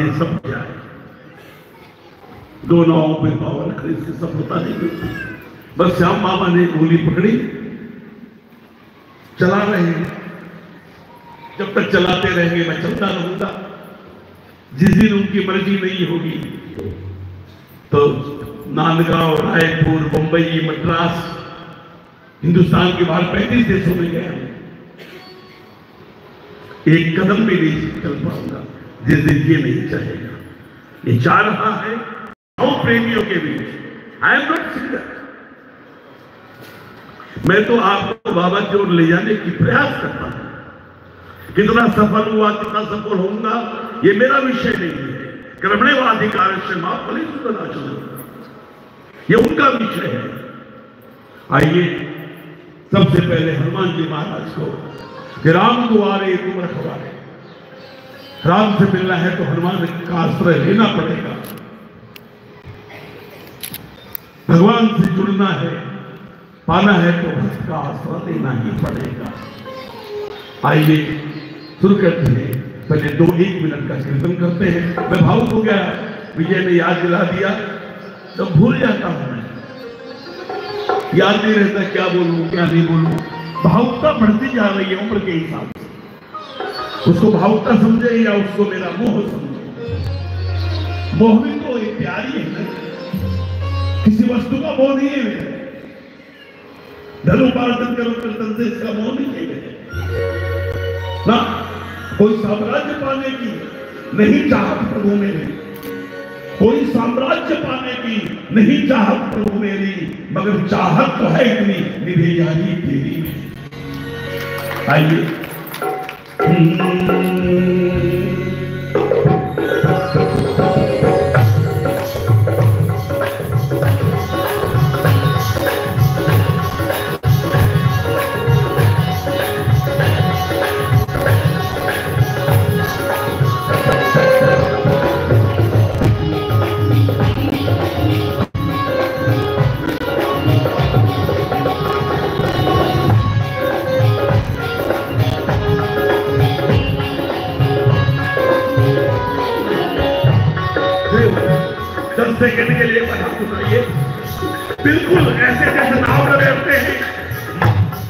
ये सब क्या है? दो नावों पे पावन खरीद की सफलता नहीं मिलती। बस श्याम बाबा ने गोली पकड़ी, चला रहे हैं। जब तक चलाते रहेंगे मैं चलता रहूंगा। जिस दिन उनकी मर्जी नहीं होगी तो नांदगांव, रायपुर, मुंबई, मद्रास, हिंदुस्तान के बाहर 35 देशों में गया, एक कदम भी नहीं चल पाऊंगा जिस दिन ये नहीं चाहेगा। ये चाह रहा है प्रेमियों के बीच। I am not singer. मैं तो आपको बाबा की ओर ले जाने की प्रयास करता हूं। कितना सफल हुआ, कितना सफल होऊंगा, ये मेरा विषय नहीं है। कर्मण्येवाधिकार से मां फलेषु कदाचन, ये उनका विषय है। आइए सबसे पहले हनुमान जी महाराज को कि राम दुआरे तुम रखवारे, राम से मिलना है तो हनुमान का आश्रय लेना पड़ेगा। भगवान से जुड़ना है, पाना है तो उसका आश्रय लेना ही पड़ेगा। आइए शुरू करते हैं। पहले 2-1 मिनट का कीर्तन करते हैं। मैं भावुक हो गया, विजय ने याद दिला दिया तो भूल जाता हूं मैं, याद नहीं रहता क्या बोलूं क्या नहीं बोलूं। भावुकता बढ़ती जा रही है उम्र के हिसाब से। उसको भावुकता समझे या उसको मेरा मोह समझे। मोह भी तो एक प्यारी है ना, किसी वस्तु का मोह नहीं है मेरे। धनुपार्जन करो कीर्तन से इसका मोह नहीं है मेरे ना। कोई साम्राज्य पाने की नहीं चाहत प्रभु मेरी, कोई साम्राज्य पाने की नहीं चाहत प्रभु मेरी, मगर चाहत तो है इतनी निभे यारी तेरी। आइए सेकंड के लिए हाथ उठाइए, बिल्कुल ऐसे जैसे नाव में बैठते हैं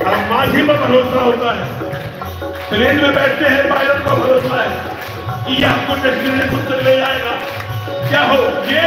और माझी पर भरोसा होता है, प्लेन में बैठते हैं पायलट का भरोसा है कि आपको डेस्टिनेशन तक ले जाएगा। क्या हो ये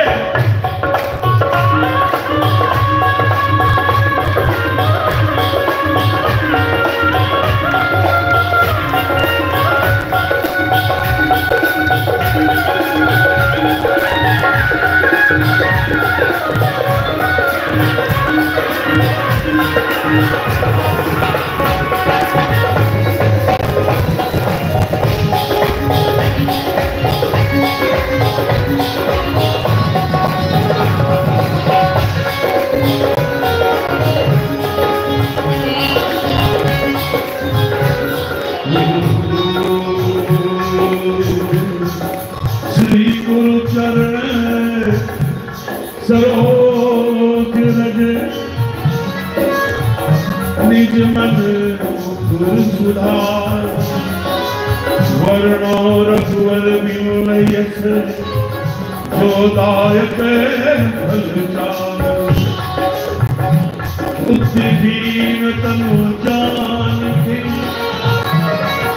सरोज रज निज मन सुधार, वर्णो रघुवर विमल यश जो दायक फल चार, बुद्धिहीन तनु जानके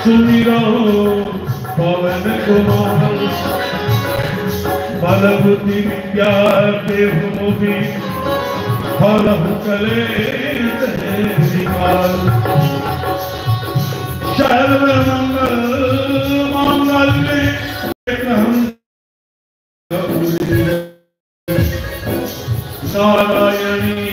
सुमिरो पवन कुमार, बल बुद्धि विद्या देहु मोहि फलहु कलेश विकार, सर्व मंगल मांगल्ये नारायणी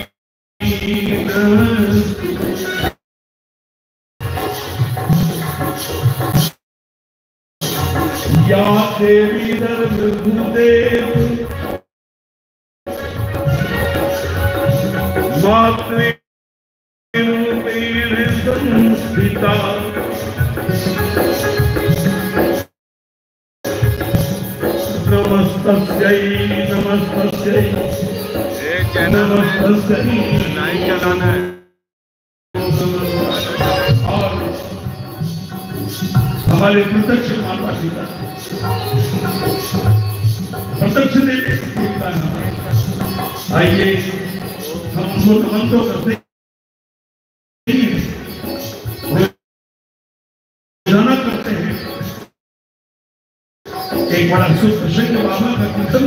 या देवी भूदेव मातृ संस्थिता, नमस्तस्यै नमस्तस्यै नमस्तस्यै। लाइट चलाना है। हमारे प्रत्यक्ष माता पिता प्रदक्षिण आइए हम उनको नमन तो करते रोजाना करते हैं। एक बड़ा सुप्रसिद्ध बाबा का कीर्तन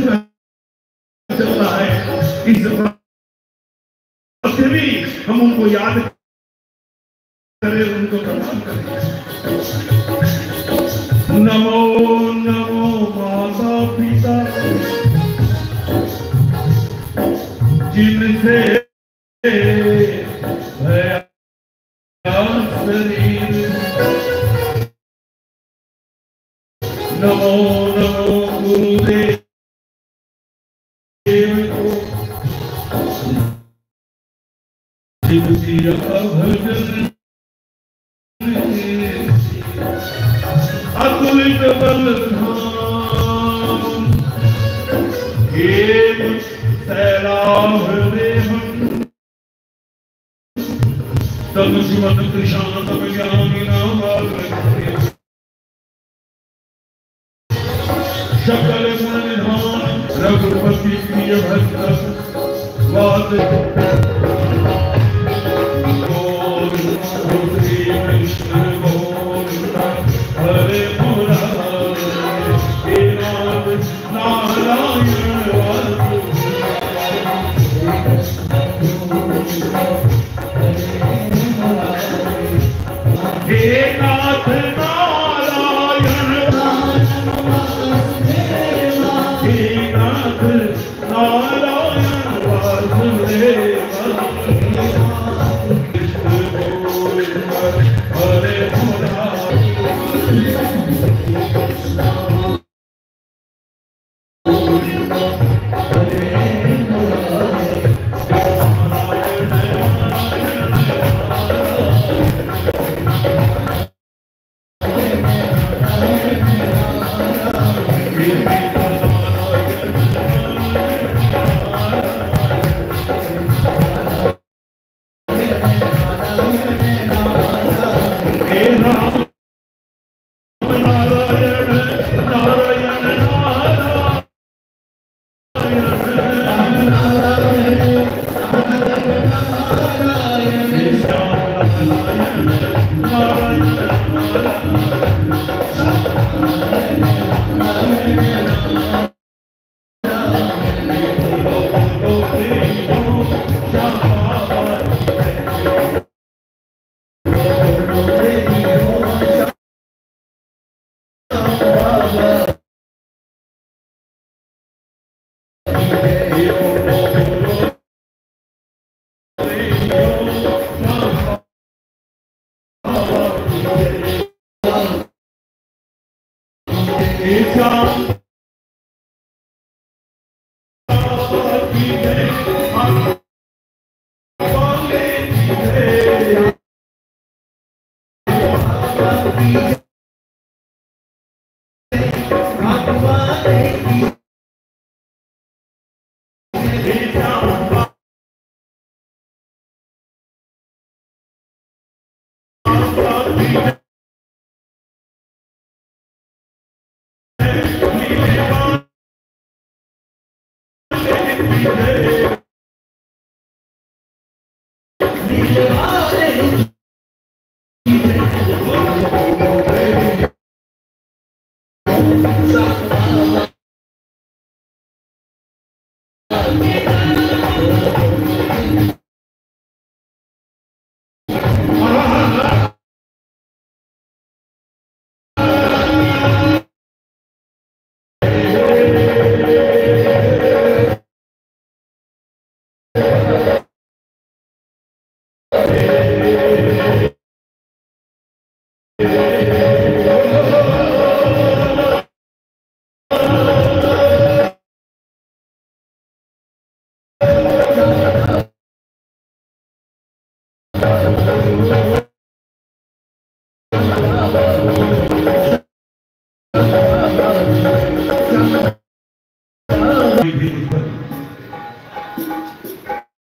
चलता है, इस भी हम उनको याद करें, उनको प्रणाम करें। नमो नमो माता पिता जिनसे शरीर, नमो नमो गुरुदेव को भजन अतुलित बल धाम तब सुमत कृष्ण तब ज्ञानी नाम सकल गुण निधान रघुपति प्रिय भक्त वाद कृष्ण गोविंद हरे मुरारी नारायण हे नाथ नारायण, हे नाथ नारायण वासुदेव हरे मुरारी।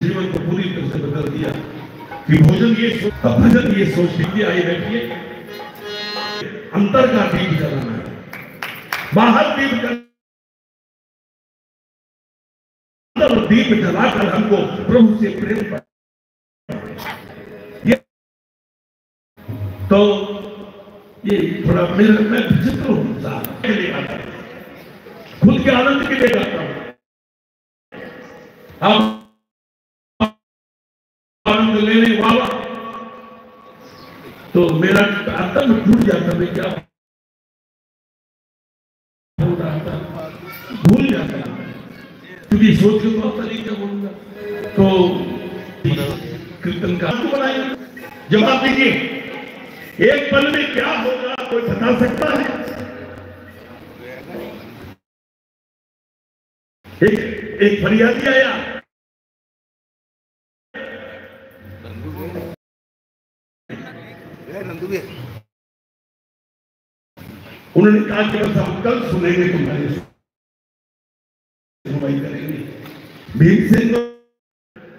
जीवन को पूरी तरह से बदल दिया कि भजन ये सोच लीजिए, आई बैठिए, अंतर का दीप जलाना है, बाहर दीप और दीप जलाकर हमको प्रभु से प्रेम कर। तो ये थोड़ा मेरे मैं विचित्र हूं, खुद के आनंद के लिए गाता हूं। अब आनंद लेने वाला तो मेरा आत्मा टूट जाता, मैं क्या भूल जाता, क्योंकि सोच के बहुत तरीके बोलूंगा। तो कीर्तन का बनाएंगे, जवाब दीजिए, एक पल में क्या होगा कोई बता सकता है? एक फरियादी आया, उन्होंने कहा कि बस हम कल सुनेंगे, तुम्हारी सुनवाई करेंगे। भीमसेन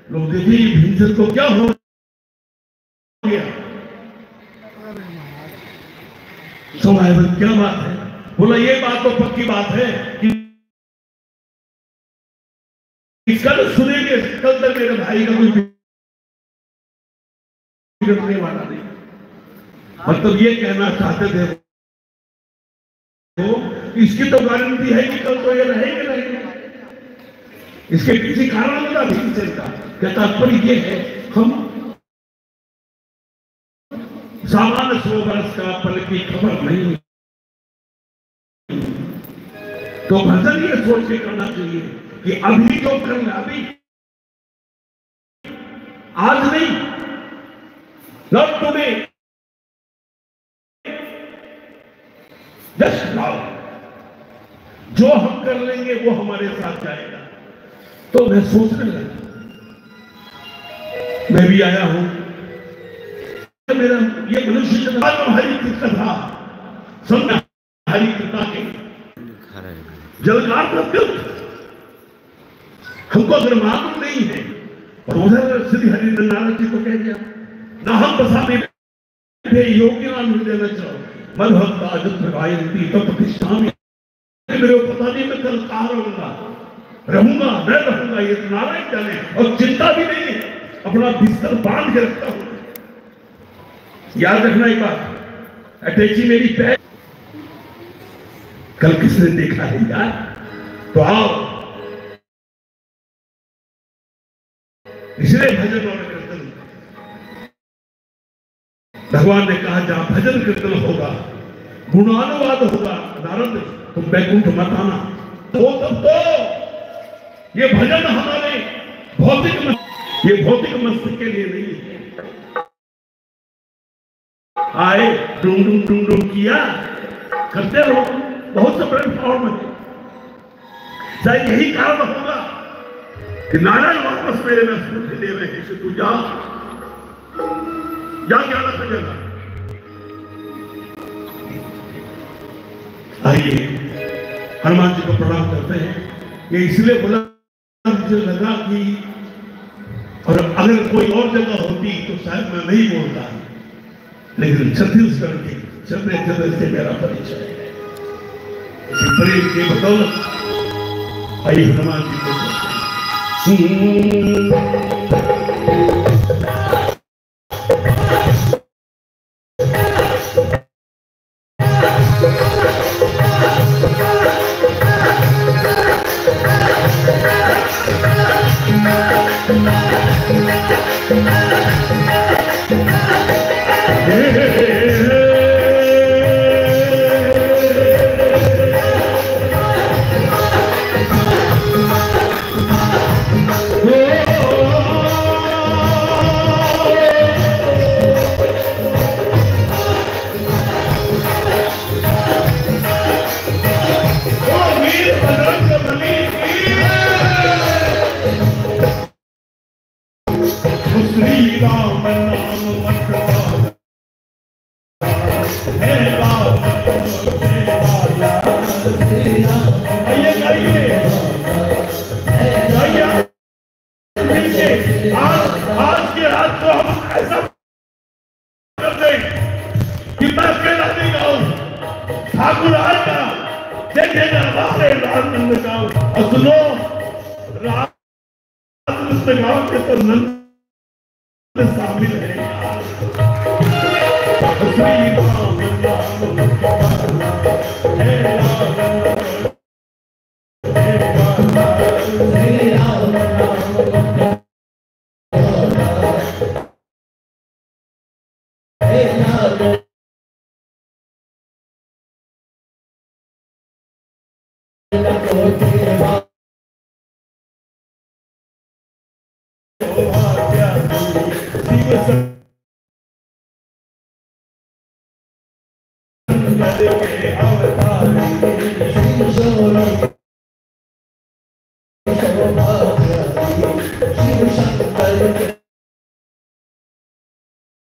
लोग देखिए भीमसेन को क्या हो गया, सुनाए क्या बात है? बोला ये बात तो पक्की बात है कि कल सुनेंगे, कल तक मेरे भाई का कोई बिगड़ने वाला नहीं। मतलब ये कहना चाहते थे वो, इसकी तो गारंटी है कि कल तो ये रहेंगे रहेंगे। इसके किसी कारण होगा भीमसेन का, कहता पर ये है हम सामान्य 100 वर्ष का पल की खबर नहीं। तो भजन ये सोच के करना चाहिए कि अभी जो करना, अभी आज नहीं, नॉट टुडे, जस्ट नाउ। जो हम कर लेंगे वो हमारे साथ जाएगा। तो मैं सोचने लगा, मैं भी आया हूं, मेरा ये मनुष्य हरि की कथा सुनना, हरि कथा के जलकार हमको अगर मालूम नहीं है, और उधर श्री हरि नारायण जी को कह दिया ना, हम बसा में योगी नाम मिल देना चाहो मधुभक्ता अजुत गायंती तो प्रतिष्ठा में, मेरे को पता नहीं मैं कल कहाँ रहूंगा मैं रहूंगा, ये तो नारायण जाने, और चिंता भी नहीं है, अपना बिस्तर बांध के रखता हूं। याद रखना एक बात, अटैची मेरी पैर, कल किसने देखा है यार? तो आओ, इसलिए भजन और कीर्तन, भगवान ने कहा जहां भजन कीर्तन होगा, गुणानुवाद होगा, नारद तुम बैकुंठ मत आना। तो तब तो ये भजन हमारे भौतिक मस्तिष्क के लिए नहीं है। आए डूम किया करते रहो, बहुत से प्लेटफॉर्म है, शायद यही कारण होगा कि नारायण वापस मेरे में स्फूर्ति दे रहे हैं कि तू जा क्या अलग जगह। आइए हनुमान जी को प्रणाम करते हैं। ये इसलिए बोला, मुझे लगा कि और अगर कोई और जगह होती तो शायद मैं नहीं बोलता, लेकिन छत्तीसगढ़ के चंद्र से मेरा परिचय है, प्रेम के बदौलत आइए हनुमान जी को ठाकुर आएगा, देखेगा, सुनो नंदगांव के तो नंद शामिल है।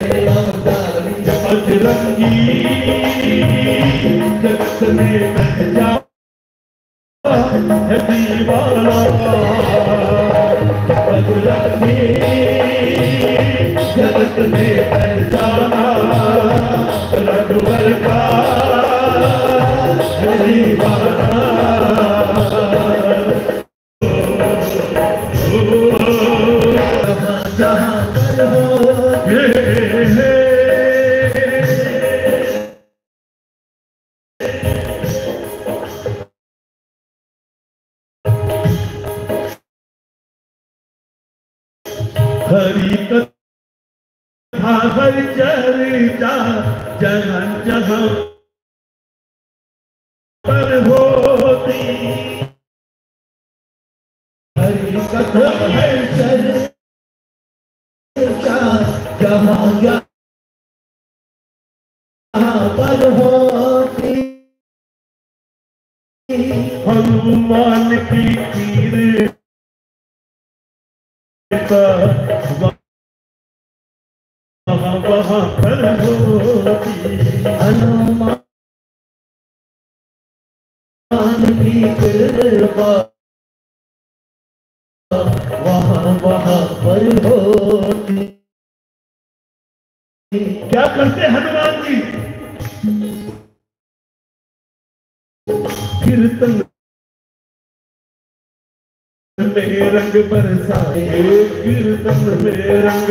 श्री राम बजरंगी जगत में जा है दीवाना, बजरंगी जगत में पहचाना, रघुवर का है दीवाना। जहाँ पर हो हरि कथा हरि चर्चा जहाँ जहाँ पर होती, हरि कथा हरि चर्चा जहाँ जहाँ पर होती, हनुमान की तीर वहाँ पर होती, हनुमान की कृपा वहाँ पर होती। क्या करते हनुमान जी? कीर्तन में रंग बरसाए, कीर्तन में रंग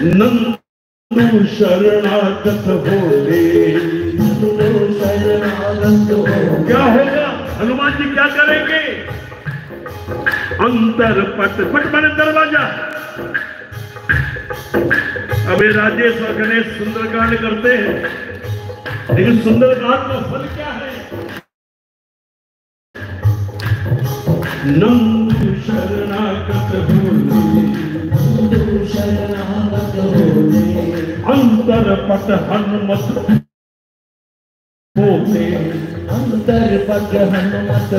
नंदू शरणागत होले, नंदू शरणागत हो। क्या होगा? हनुमान जी क्या करेंगे? अंतर पट पट माने दरवाजा। अबे राजेश और गणेश सुंदरकांड करते हैं, लेकिन सुंदरकांड का फल क्या है? नंदू शरणागत होले, नंदू शरणागत होले, अंतर पट हनुमत होले, अंतर पट हनुमत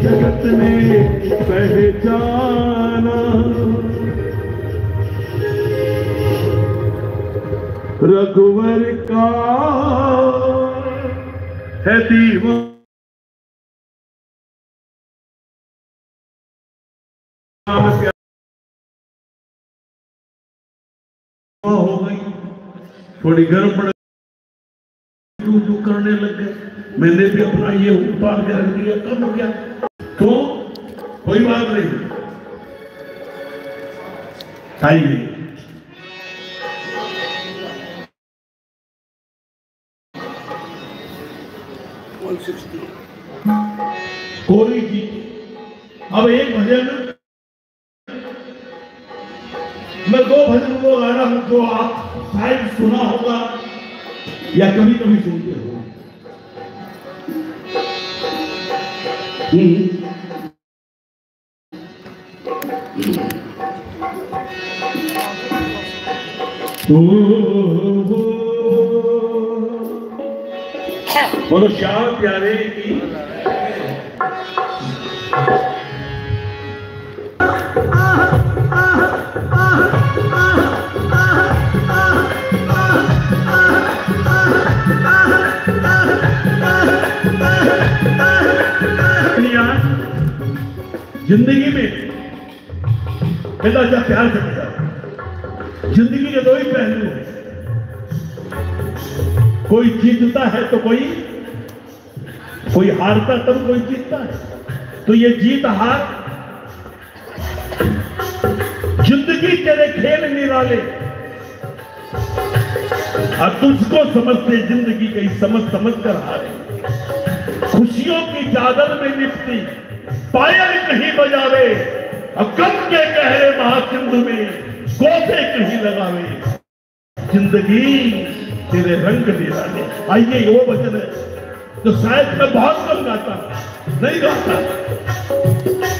जगत में पहचाना, रघुवर का है दीवाना। हो गई थोड़ी गर्म पड़ तू करने लग गए, मैंने भी अपना ये उतार के रख दिया, कब हो गया? तो कोई बात नहीं, आइए कोई जी। अब एक भजन मैं दो भजन को गा रहा हूं जो आप शायद सुना होगा या कभी कभी सुनते हो। बोलो श्याम प्यारे की। जिंदगी में कहता जा प्यार से कहता, जिंदगी के दो ही पहलू हैं, कोई जीतता है तो कोई हारता तब कोई जीतता है। तो ये जीत हार जिंदगी तेरे खेल निराले, और तुझको समझते जिंदगी कई समझ कर हारे। खुशियों की चादर में लिपटी पायल कहीं बजावे, और गम के गहरे महासिंधु में गोते कहीं लगावे। जिंदगी तेरे रंग निराले। आइए वो वचन है जो शायद मैं बहुत कम गाता, नहीं गाता,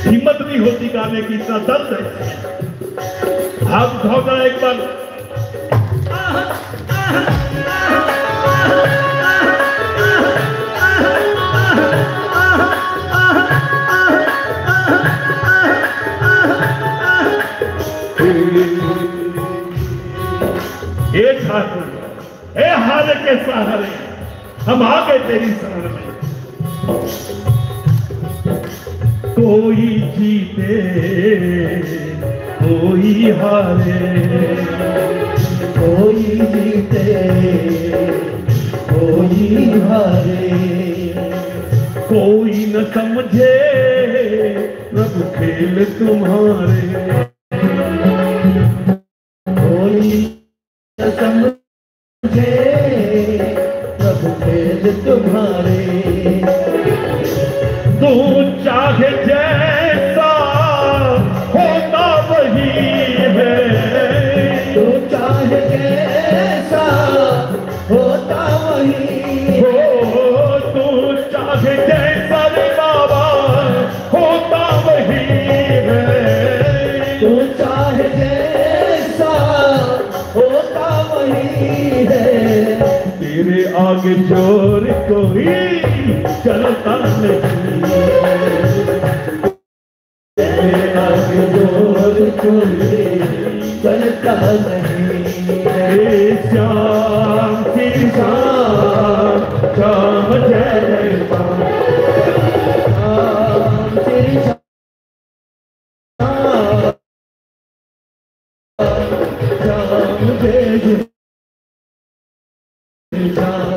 हिम्मत नहीं होती गाने की, इतना दर्द है। आप उठाओ एक बार। हे ठाकुर, हे हार के सहारे, हम आ गए तेरी शरण में। कोई जीते कोई हारे, कोई जीते कोई हारे, कोई न समझे प्रभु खेल तुम्हारे। कोई न समझे प्रभु खेल तुम्हारे। तू चाहे जैसा होता वही है, तू चाहे कैसा होता वही हो, तू चाहे जैसा रे बाबा होता वही है। तू चाहे जैसा होता वही है। तेरे आगे जोर कोई चलता नहीं, तेरे आगे जोर कोई चलता नहीं। श्याम श्री श्याम श्याम जय जय श्याम, श्याम श्री श्याम श्याम जय जय श्याम।